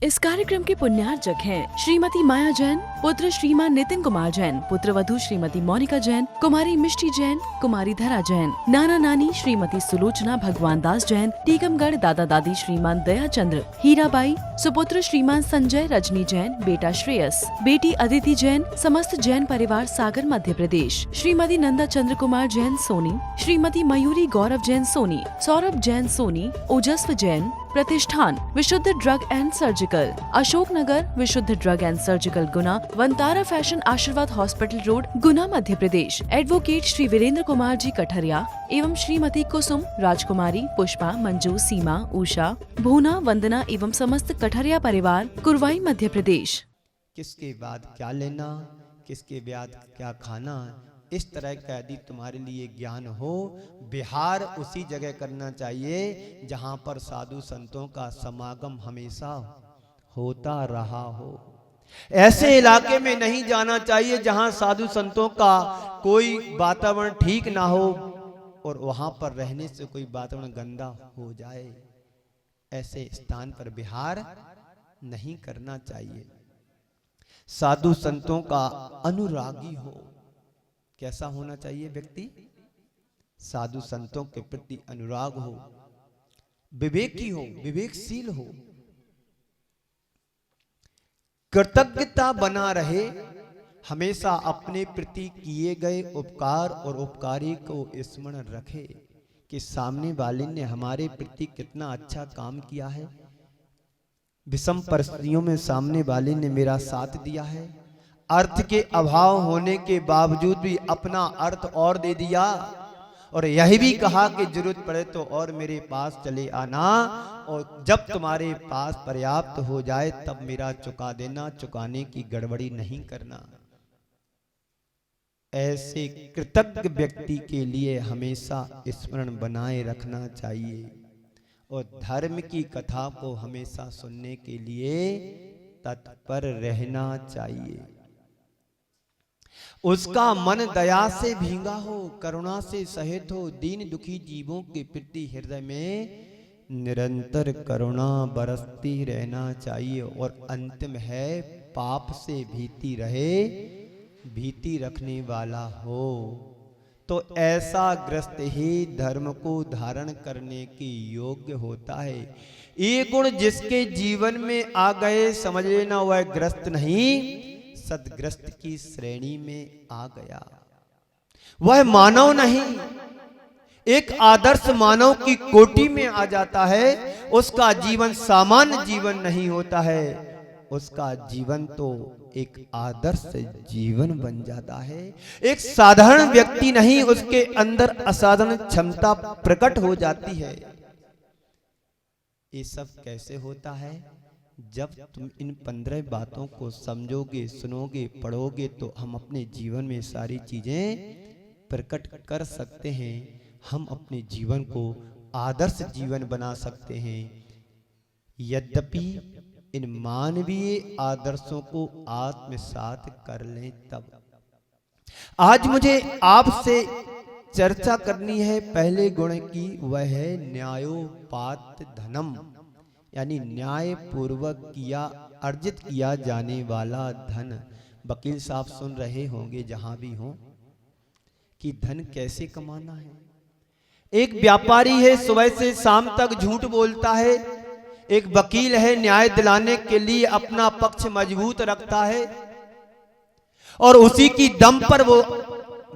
इस कार्यक्रम के पुण्यार्चक हैं श्रीमती माया जैन, पुत्र श्रीमान नितिन कुमार जैन, पुत्र वधू श्रीमती मोनिका जैन, कुमारी मिष्टी जैन, कुमारी धरा जैन, नाना नानी श्रीमती सुलोचना भगवान दास जैन, टीकमगढ़ दादा दादी श्रीमान दया चंद्र, हीराबाई, सुपुत्र श्रीमान संजय रजनी जैन, बेटा श्रेयस, बेटी अदिति जैन, समस्त जैन परिवार सागर मध्य प्रदेश, श्रीमती नंदा चंद्र कुमार जैन सोनी, श्रीमती मयूरी गौरव जैन सोनी, सौरभ जैन सोनी, ओजस्व जैन, प्रतिष्ठान विशुद्ध drug and surgical, Ashok Nagar विशुद्ध drug and surgical Guna, Vantara fashion आशीर्वाद हॉस्पिटल रोड गुना मध्य प्रदेश, एडवोकेट श्री वीरेंद्र कुमार जी कठरिया एवं श्रीमती कुसुम, राजकुमारी, पुष्पा, मंजू, सीमा, उषा, भूना, वंदना एवं समस्त कठरिया परिवार कुरवाई मध्य प्रदेश। किसके बाद क्या लेना, किसके बाद क्या खाना, इस तरह का यदि तुम्हारे लिए ज्ञान हो, विहार उसी जगह करना चाहिए जहां पर साधु संतों का समागम हमेशा होता रहा हो। ऐसे इलाके में नहीं जाना चाहिए जहां साधु संतों का कोई वातावरण ठीक ना हो और वहां पर रहने से कोई वातावरण गंदा हो जाए। ऐसे स्थान पर विहार नहीं करना चाहिए। साधु संतों का अनुरागी हो। कैसा होना चाहिए व्यक्ति? साधु संतों के प्रति अनुराग हो, विवेकी हो, विवेकशील हो, कृतज्ञता बना रहे, हमेशा अपने प्रति किए गए उपकार और उपकारी को स्मरण रखे कि सामने वाले ने हमारे प्रति कितना अच्छा काम किया है। विषम परिस्थितियों में सामने वाले ने मेरा साथ दिया है, अर्थ के अभाव होने के बावजूद भी अपना अर्थ और दे दिया और यही भी कहा कि जरूरत पड़े तो और मेरे पास चले आना और जब तुम्हारे पास पर्याप्त हो जाए तब मेरा चुका देना, चुकाने की गड़बड़ी नहीं करना। ऐसे कृतज्ञ व्यक्ति के लिए हमेशा स्मरण बनाए रखना चाहिए और धर्म की कथा को हमेशा सुनने के लिए तत्पर रहना चाहिए। उसका मन दया से भींगा हो, करुणा से सहित हो, दीन दुखी जीवों के प्रति हृदय में निरंतर करुणा बरसती रहना चाहिए। और अंतिम है पाप से भीति रहे, भीति रखने वाला हो। तो ऐसा ग्रस्त ही धर्म को धारण करने के योग्य होता है। ये गुण जिसके जीवन में आ गए समझ लेना वह ग्रस्त नहीं, सदग्रस्त की श्रेणी में आ गया। वह मानव नहीं, एक आदर्श मानव की कोटि में आ जाता है। उसका जीवन सामान्य जीवन नहीं होता है, उसका जीवन तो एक आदर्श जीवन बन जाता है। एक साधारण व्यक्ति नहीं, उसके अंदर असाधारण क्षमता प्रकट हो जाती है। ये सब कैसे होता है? जब तुम इन 15 बातों को समझोगे, सुनोगे, पढ़ोगे तो हम अपने जीवन में सारी चीजें प्रकट कर सकते हैं। हम अपने जीवन को आदर्श जीवन बना सकते हैं। यद्यपि इन मानवीय आदर्शों को आत्मसात कर लें तब। आज मुझे आपसे चर्चा करनी है पहले गुण की, वह है न्यायोपात धनम, यानी न्याय पूर्वक किया अर्जित किया जाने वाला धन। वकील साहब सुन रहे होंगे जहां भी हो कि धन कैसे कमाना है। एक व्यापारी है, सुबह से शाम तक झूठ बोलता है। एक वकील है, न्याय दिलाने के लिए अपना पक्ष मजबूत रखता है और उसी की दम पर वो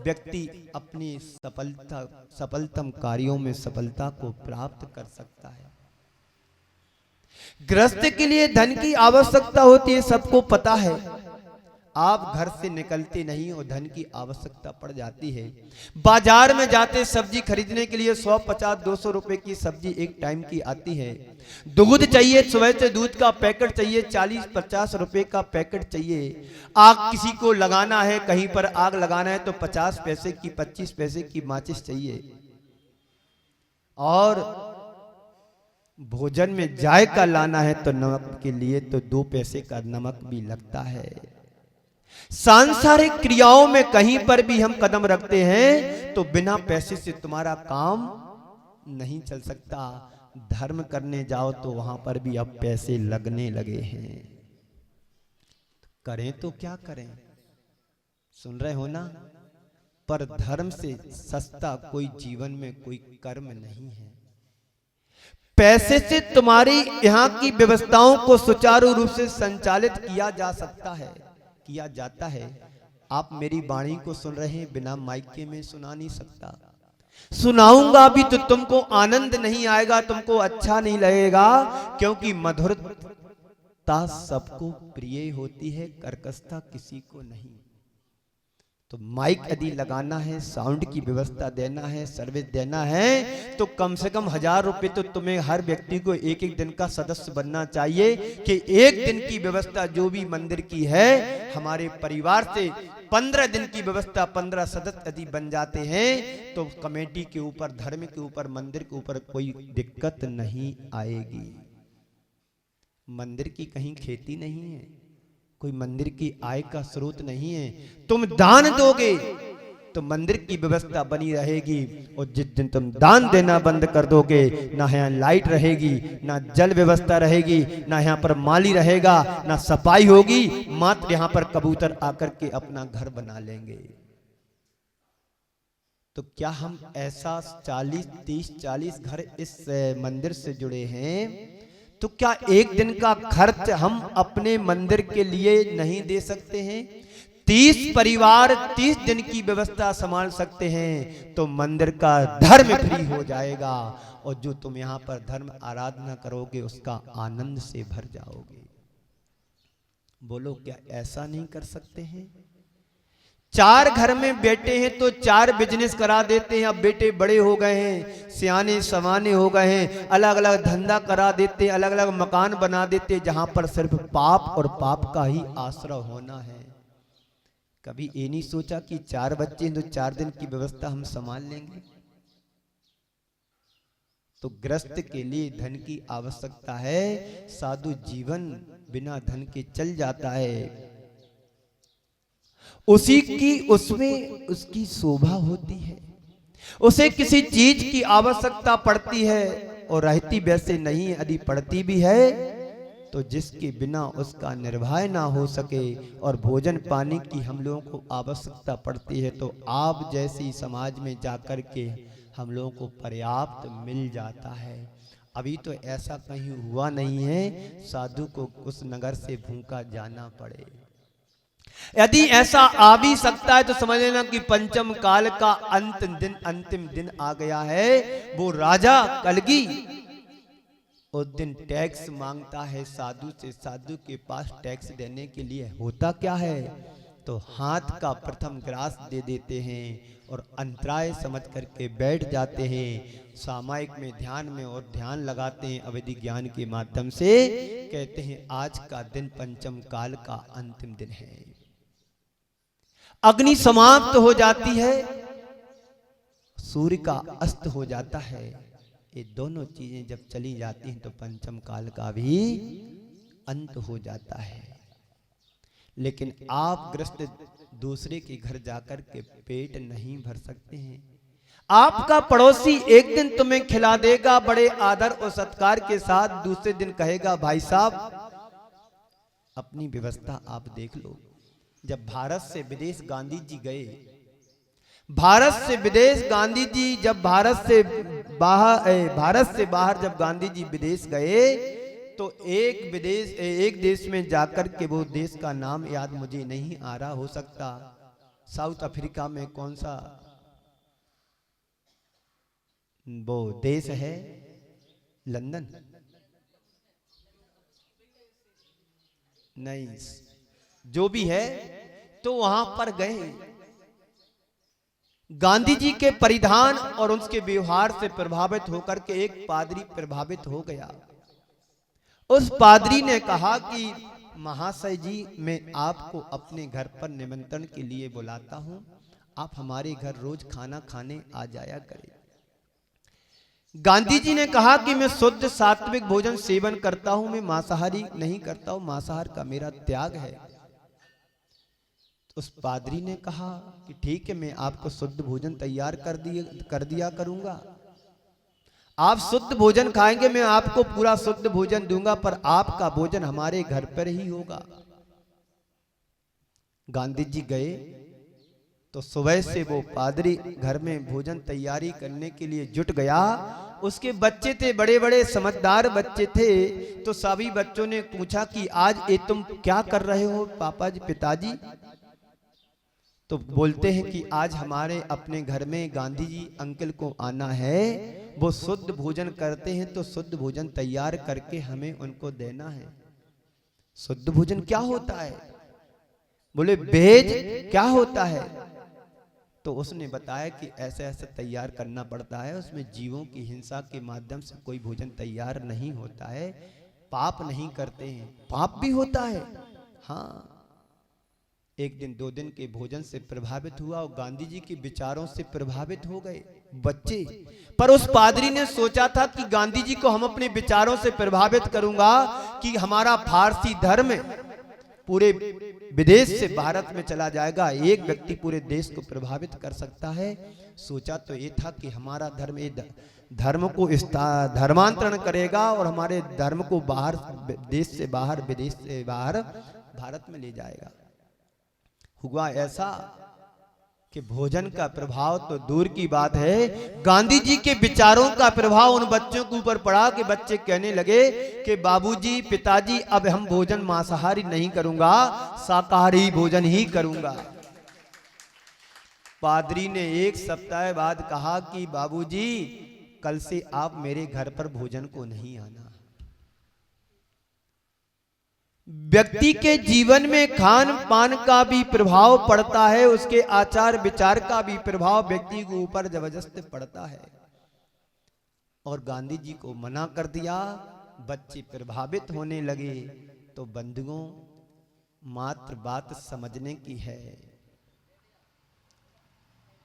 व्यक्ति अपनी सफलतम कार्यों में सफलता को प्राप्त कर सकता है। गृहस्थ के लिए धन की आवश्यकता होती है, सबको पता है। आप घर से निकलते नहीं और धन की आवश्यकता पड़ जाती है। बाजार में जाते सब्जी खरीदने के लिए 150-200 रुपए की सब्जी एक टाइम की आती है। दूध चाहिए, सुबह से दूध का पैकेट चाहिए, 40-50 रुपए का पैकेट चाहिए। आग किसी को लगाना है, कहीं पर आग लगाना है तो 50 पैसे की, 25 पैसे की माचिस चाहिए। और भोजन में जायका लाना है तो नमक के लिए तो 2 पैसे का नमक भी लगता है। सांसारिक क्रियाओं में कहीं पर भी हम कदम रखते हैं तो बिना पैसे से तुम्हारा काम नहीं चल सकता। धर्म करने जाओ तो वहां पर भी अब पैसे लगने लगे हैं। करें तो क्या करें, सुन रहे हो ना। पर धर्म से सस्ता कोई जीवन में कोई कर्म नहीं है। पैसे से तुम्हारी यहाँ की व्यवस्थाओं को सुचारू रूप से संचालित किया जा सकता है, किया जाता है। आप मेरी वाणी को सुन रहे हैं, बिना माइके में सुना नहीं सकता। सुनाऊंगा भी तो तुमको आनंद नहीं आएगा, तुमको अच्छा नहीं लगेगा, क्योंकि मधुरता सबको प्रिय होती है, कर्कशता किसी को नहीं। तो माइक यदि लगाना है, साउंड की व्यवस्था देना है, सर्विस देना है, तो कम से कम 1000 रुपए तो तुम्हें हर व्यक्ति को एक एक दिन का सदस्य बनना चाहिए कि एक दिन की व्यवस्था जो भी मंदिर की है, हमारे परिवार से 15 दिन की व्यवस्था 15 सदस्य यदि बन जाते हैं तो कमेटी के ऊपर, धर्म के ऊपर, मंदिर के ऊपर कोई दिक्कत नहीं आएगी। मंदिर की कहीं खेती नहीं है, कोई मंदिर की आय का स्रोत नहीं है। तुम दान दोगे तो मंदिर की व्यवस्था बनी रहेगी, और जिस दिन तुम दान देना बंद कर दोगे, ना यहाँ लाइट रहेगी, ना जल व्यवस्था रहेगी, ना यहाँ पर माली रहेगा, ना सफाई होगी, मात्र यहाँ पर कबूतर आकर के अपना घर बना लेंगे। तो क्या हम ऐसा 30-40 घर इस मंदिर से जुड़े हैं, तो क्या एक दिन का खर्च हम अपने मंदिर के लिए नहीं दे सकते हैं? 30 परिवार 30 दिन की व्यवस्था संभाल सकते हैं, तो मंदिर का धर्म फ्री हो जाएगा, और जो तुम यहाँ पर धर्म आराधना करोगे उसका आनंद से भर जाओगे। बोलो, क्या ऐसा नहीं कर सकते हैं? 4 घर में बेटे हैं तो 4 बिजनेस करा देते हैं। अब बेटे बड़े हो गए हैं, सियाने समाने हो गए हैं, अलग अलग धंधा करा देते हैं, अलग अलग मकान बना देते हैं, जहां पर सिर्फ पाप और पाप का ही आश्रय होना है। कभी ये नहीं सोचा कि 4 बच्चे हैं तो 4 दिन की व्यवस्था हम संभाल लेंगे। तो गृहस्थ के लिए धन की आवश्यकता है, साधु जीवन बिना धन के चल जाता है। उसी की उसमें उसकी शोभा होती है, उसे किसी चीज की आवश्यकता पड़ती है, और रहती वैसे नहीं, यदि पड़ती भी है तो जिसके बिना उसका निर्वाह ना हो सके, और भोजन पानी की हम लोगों को आवश्यकता पड़ती है, तो आप जैसी समाज में जाकर के हम लोगों को पर्याप्त मिल जाता है। अभी तो ऐसा कहीं हुआ नहीं है साधु को उस नगर से भूखा जाना पड़े। यदि ऐसा आ भी सकता है तो समझ लेना कि पंचम काल का अंतिम दिन आ गया है। वो राजा कलगी उस दिन टैक्स मांगता है साधु से। साधु के पास टैक्स देने के लिए होता क्या है, तो हाथ का प्रथम ग्रास दे देते हैं और अंतराय समझ करके बैठ जाते हैं। सामायिक में ध्यान में और ध्यान लगाते हैं अवधि ज्ञान के माध्यम से। कहते हैं आज का दिन पंचम काल का अंतिम दिन है। अग्नि समाप्त हो जाती है, सूर्य का अस्त हो जाता है। ये दोनों चीजें जब चली जाती हैं तो पंचम काल का भी अंत हो जाता है। लेकिन आप ग्रस्त दूसरे के घर जाकर के पेट नहीं भर सकते हैं। आपका पड़ोसी एक दिन तुम्हें खिला देगा बड़े आदर और सत्कार के साथ, दूसरे दिन कहेगा भाई साहब अपनी व्यवस्था आप देख लो। जब भारत से विदेश गांधी जी गए, भारत से विदेश गांधी जी जब भारत से बाहर जब गांधी जी विदेश गए तो एक देश में जाकर के, वो देश का नाम याद मुझे नहीं आ रहा, हो सकता साउथ अफ्रीका में कौन सा वो देश है, लंदन नहीं, जो भी है, तो वहां पर गए। गांधी जी के परिधान और उनके व्यवहार से प्रभावित होकर के एक पादरी प्रभावित हो गया। उस पादरी ने कहा कि महाशय जी, मैं आपको अपने घर पर निमंत्रण के लिए बुलाता हूं, आप हमारे घर रोज खाना खाने आ जाया करें। गांधी जी ने कहा कि मैं शुद्ध सात्विक भोजन सेवन करता हूं, मैं मांसाहारी नहीं करता हूं, मांसाहार का मेरा त्याग है। उस पादरी ने कहा कि ठीक है, मैं आपको शुद्ध भोजन तैयार कर दिया करूंगा। आप शुद्ध भोजन खाएंगे, मैं आपको पूरा शुद्ध भोजन दूंगा, पर आपका भोजन हमारे घर पर ही होगा। गांधी जी गए तो सुबह से वो पादरी घर में भोजन तैयारी करने के लिए जुट गया। उसके बच्चे थे, बड़े बड़े समझदार बच्चे थे। तो सभी बच्चों ने पूछा कि आज ये तुम क्या कर रहे हो पापा जी, पिताजी? तो बोलते हैं कि आज हमारे अपने घर में गांधी जी अंकल को आना है, वो शुद्ध भोजन करते हैं, तो शुद्ध भोजन तैयार करके हमें उनको देना है। शुद्ध भोजन क्या होता है? बोले वेज क्या होता है? तो उसने बताया कि ऐसे ऐसे तैयार करना पड़ता है, उसमें जीवों की हिंसा के माध्यम से कोई भोजन तैयार नहीं होता है, पाप नहीं करते हैं, पाप भी होता है। हाँ, एक दिन 2 दिन के भोजन से प्रभावित हुआ और गांधी जी के विचारों से प्रभावित हो गए बच्चे। पर उस पादरी ने सोचा था कि गांधी जी को हम अपने विचारों से प्रभावित करूंगा कि हमारा फारसी धर्म पूरे विदेश से भारत में चला जाएगा, एक व्यक्ति पूरे देश को प्रभावित कर सकता है। सोचा तो ये था कि हमारा धर्म धर्म को धर्मांतरण करेगा और हमारे धर्म को बाहर, देश से बाहर, विदेश से बाहर भारत में ले जाएगा। हुआ ऐसा कि भोजन का प्रभाव तो दूर की बात है, गांधी जी के विचारों का प्रभाव उन बच्चों के ऊपर पड़ा कि बच्चे कहने लगे कि बाबूजी, पिताजी, अब हम भोजन मांसाहारी नहीं करूंगा, शाकाहारी भोजन ही करूंगा। पादरी ने 1 सप्ताह बाद कहा कि बाबूजी, कल से आप मेरे घर पर भोजन को नहीं आना। व्यक्ति के जीवन में खान पान का भी प्रभाव पड़ता है, उसके आचार विचार का भी प्रभाव व्यक्ति के ऊपर जबरदस्त पड़ता है। और गांधी जी को मना कर दिया, बच्चे प्रभावित होने लगे। तो बंधुओं, मात्र बात समझने की है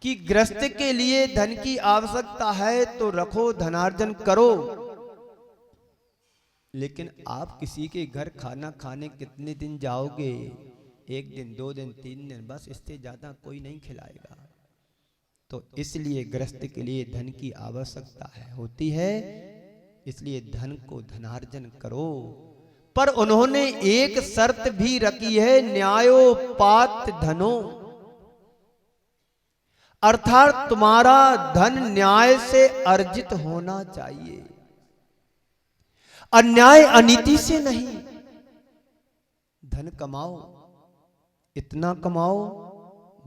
कि गृहस्थ के लिए धन की आवश्यकता है तो रखो, धनार्जन करो, लेकिन आप किसी के घर खाना खाने कितने दिन जाओगे? 1 दिन, 2 दिन, 3 दिन, बस, इससे ज्यादा कोई नहीं खिलाएगा। तो इसलिए गृहस्थ के लिए धन की आवश्यकता होती है, इसलिए धन को धनार्जन करो। पर उन्होंने एक शर्त भी रखी है, न्यायोपात धनो, अर्थात तुम्हारा धन न्याय से अर्जित होना चाहिए, अन्याय अनीति से नहीं। धन कमाओ, इतना कमाओ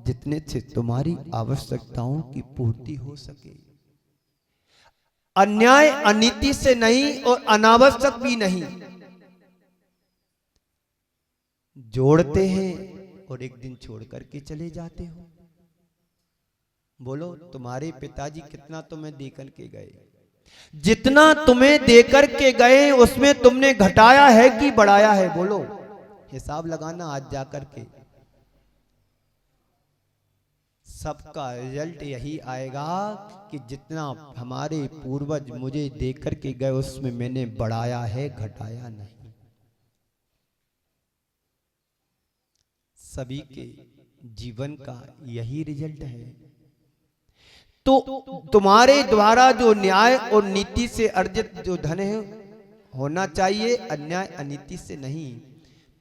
जितने से तुम्हारी आवश्यकताओं की पूर्ति हो सके, अन्याय अनीति से नहीं और अनावश्यक भी नहीं। जोड़ते हैं और एक दिन छोड़ करके चले जाते हो। बोलो, तुम्हारे पिताजी कितना तुम्हें देकर के गए? जितना तुम्हें देकर के गए उसमें तुमने घटाया है कि बढ़ाया है? बोलो, हिसाब लगाना आज जाकर के। सबका रिजल्ट यही आएगा कि जितना हमारे पूर्वज मुझे देकर के गए उसमें मैंने बढ़ाया है, घटाया नहीं। सभी के जीवन का यही रिजल्ट है। तो तुम्हारे द्वारा जो न्याय और नीति से अर्जित जो धन है होना चाहिए, अन्याय अनीति से नहीं।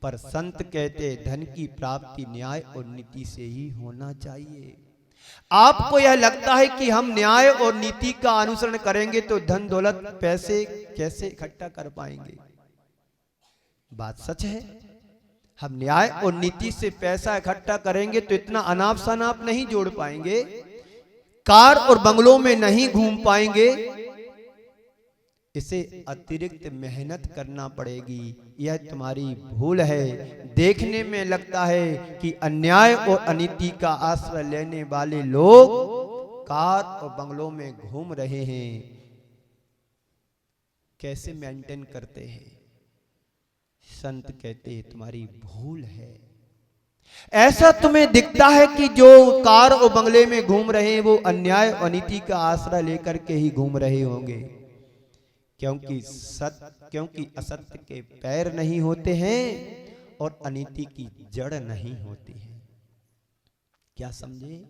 पर संत कहते धन की प्राप्ति न्याय और नीति से ही होना चाहिए। आपको यह लगता है कि हम न्याय और नीति का अनुसरण करेंगे तो धन दौलत पैसे कैसे इकट्ठा कर पाएंगे? बात सच है। हम न्याय और नीति से पैसा इकट्ठा करेंगे तो इतना अनाप शनाप नहीं जोड़ पाएंगे, कार और बंगलों में नहीं घूम पाएंगे, इसे अतिरिक्त मेहनत करना पड़ेगी। यह तुम्हारी भूल है। देखने में लगता है कि अन्याय और अनीति का आश्रय लेने वाले लोग कार और बंगलों में घूम रहे हैं, कैसे मेंटेन करते हैं? संत कहते हैं तुम्हारी भूल है। ऐसा तुम्हें दिखता है कि जो कार और बंगले में घूम रहे हैं वो अन्याय और अनीति का आश्रय लेकर के ही घूम रहे होंगे, क्योंकि असत्य के पैर नहीं होते हैं और अनीति की जड़ नहीं होती है। क्या समझे?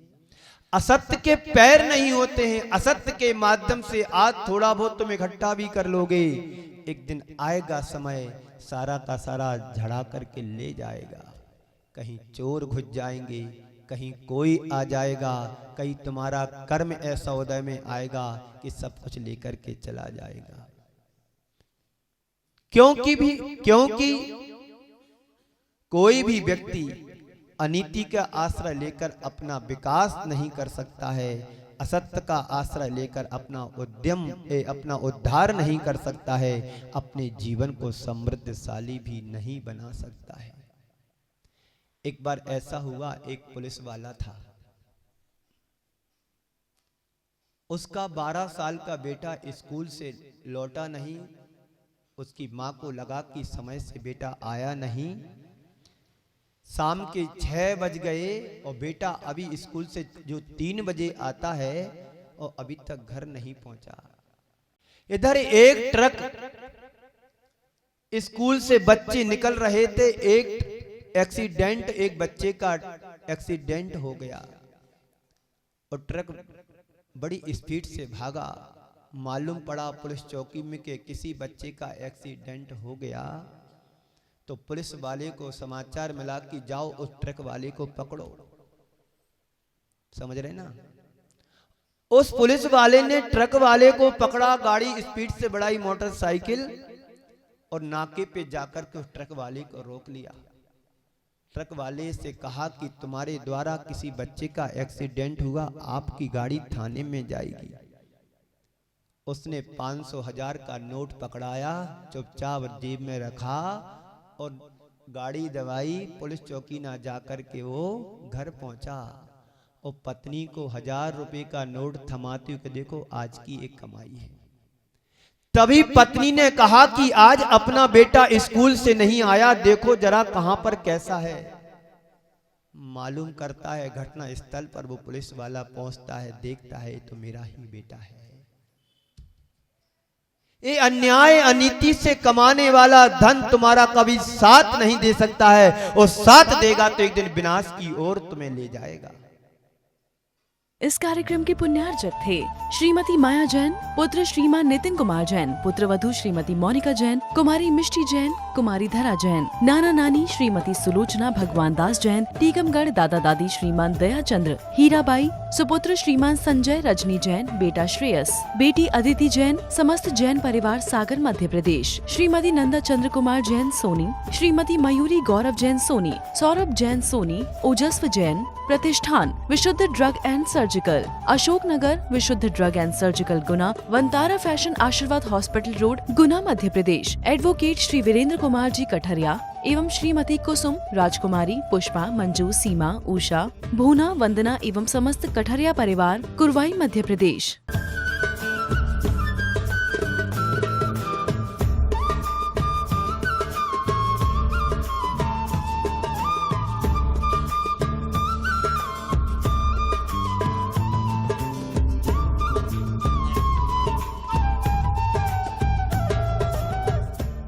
असत्य के पैर नहीं होते हैं। असत्य के माध्यम से आज थोड़ा बहुत तुम इकट्ठा भी कर लोगे, एक दिन आएगा समय सारा का सारा झड़ा करके ले जाएगा। कहीं चोर घुस जाएंगे, कहीं कोई आ जाएगा, कहीं तुम्हारा कर्म ऐसा उदय में आएगा कि सब कुछ लेकर के चला जाएगा। क्योंकि कोई भी व्यक्ति अनीति का आश्रय लेकर अपना विकास नहीं कर सकता है, असत्य का आश्रय लेकर अपना अपना उद्धार नहीं कर सकता है, अपने जीवन को समृद्धशाली भी नहीं बना सकता है। एक बार ऐसा हुआ, एक पुलिस वाला था, उसका 12 साल का बेटा स्कूल से लौटा नहीं। उसकी माँ को लगा कि समय से बेटा आया नहीं। शाम के 6 बज गए और बेटा अभी स्कूल से जो 3 बजे आता है और अभी तक घर नहीं पहुंचा। इधर एक ट्रक, स्कूल से बच्चे निकल रहे थे, एक बच्चे का एक्सीडेंट हो गया और ट्रक बड़ी स्पीड से भागा। मालूम पड़ा पुलिस चौकी में कि किसी बच्चे का एक्सीडेंट हो गया, तो पुलिस वाले को समाचार मिला कि जाओ उस ट्रक वाले को पकड़ो। समझ रहे ना? उस पुलिस वाले ने ट्रक वाले को पकड़ा, गाड़ी स्पीड से बढ़ाई मोटरसाइकिल और नाके पे जाकर के उस ट्रक वाले को रोक लिया। ट्रक वाले से कहा कि तुम्हारे द्वारा किसी बच्चे का एक्सीडेंट हुआ, आपकी गाड़ी थाने में जाएगी। उसने 500,000 का नोट पकड़ाया, चुपचाप जेब में रखा और गाड़ी दबाई। पुलिस चौकी ना जाकर के वो घर पहुंचा और पत्नी को 1000 रुपए का नोट थमाते हुए, देखो आज की एक कमाई है। तभी पत्नी ने कहा कि आज अपना बेटा स्कूल से नहीं आया, देखो जरा कहां पर कैसा है। मालूम करता है घटना स्थल पर वो पुलिस वाला पहुंचता है, देखता है तो मेरा ही बेटा है। ये अन्याय अनीति से कमाने वाला धन तुम्हारा कभी साथ नहीं दे सकता है, और साथ देगा तो एक दिन विनाश की ओर तुम्हें ले जाएगा। इस कार्यक्रम के पुण्यार्चक थे श्रीमती माया जैन, पुत्र श्रीमान नितिन कुमार जैन, पुत्र वधू श्रीमती मोनिका जैन, कुमारी मिष्टी जैन, कुमारी धरा जैन, नाना नानी श्रीमती सुलोचना भगवान दास जैन, टीकमगढ़ दादा दादी श्रीमान दया चंद्र, हीराबाई, सुपुत्र श्रीमान संजय रजनी जैन, बेटा श्रेयस, बेटी अदिति जैन, समस्त जैन परिवार सागर मध्य प्रदेश, श्रीमती नंदा चंद्र कुमार जैन सोनी, श्रीमती मयूरी गौरव जैन सोनी, सौरभ जैन सोनी, ओजस्व जैन, प्रतिष्ठान विशुद्ध drug and surgical, Ashok Nagar विशुद्ध drug and surgical Guna, Vantara fashion आशीर्वाद हॉस्पिटल रोड गुना मध्य प्रदेश, एडवोकेट श्री वीरेंद्र कुमार जी कठरिया एवं श्रीमती कुसुम, राजकुमारी, पुष्पा, मंजू, सीमा, उषा, भूना, वंदना एवं समस्त कठरिया परिवार कुरवाई मध्य प्रदेश।